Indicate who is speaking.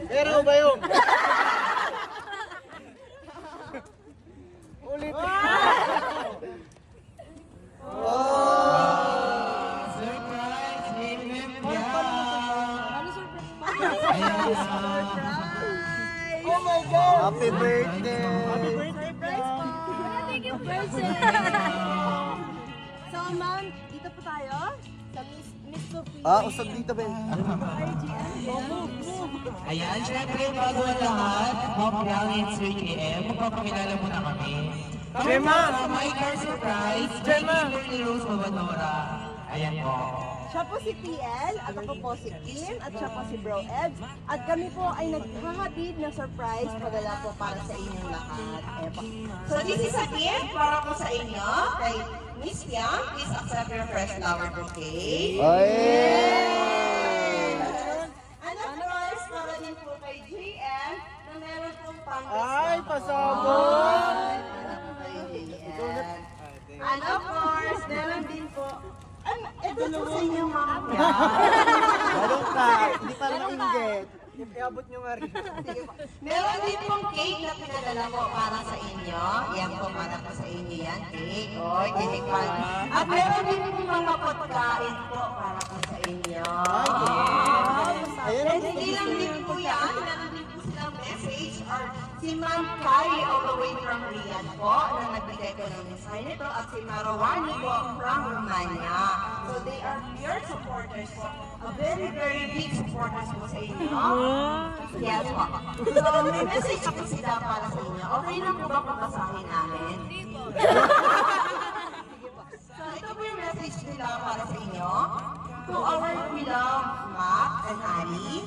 Speaker 1: Pero ba yun? Ulit.
Speaker 2: Surprise!
Speaker 1: Oh my God! Happy birthday! Happy
Speaker 3: birthday, Thank you, person. So, ma'am, dito po tayo sa Miss Sophie.
Speaker 1: Usap dito, Ben.
Speaker 2: Ayan, syempre, bago ang lahat, Ma'am Bialy and Sir JM, magpapakilala muna kami. Kami
Speaker 1: Gemma!
Speaker 2: po sa My Car Surprise,
Speaker 1: Gemma!
Speaker 2: Kimberly Rose Mabadora. Ayan po.
Speaker 3: Siya po si TL, at ako po si Kim, at siya po si Bro Ed. At kami po ay naghahatid ng surprise padala po para sa inyong lahat. Ayan po. So this is a gift para po sa inyo kay Miss Yang. Please accept your fresh flower bouquet.
Speaker 1: Ay!
Speaker 3: And of course, para din po kay JM na meron pong pang
Speaker 1: Ay, pasabog!
Speaker 3: And of course, meron din po. Ito po sa inyo, ma'am.
Speaker 1: Balong ka! Hindi pa rin inggit. Iabot nyo nga rin.
Speaker 3: Meron din pong cake na pinadala po para sa inyo. Yan po, para po sa inyo yan, cake. Oy, tinikman. At meron din po mga pagkain po para po sa inyo.
Speaker 1: Ayan ang
Speaker 3: Hindi lang din po yan. Meron din po silang message or si Ma'am Kai all the way from Riyadh po na nagbigay ko ng mensahe nito at si Marawani po from Romania. So they are pure supporters po. A very, very big supporters po sa inyo. Yes po. So may message po sila para sa inyo. Okay lang po ba papasahin namin? So ito po yung message nila para sa inyo. To our beloved Mac and Ali,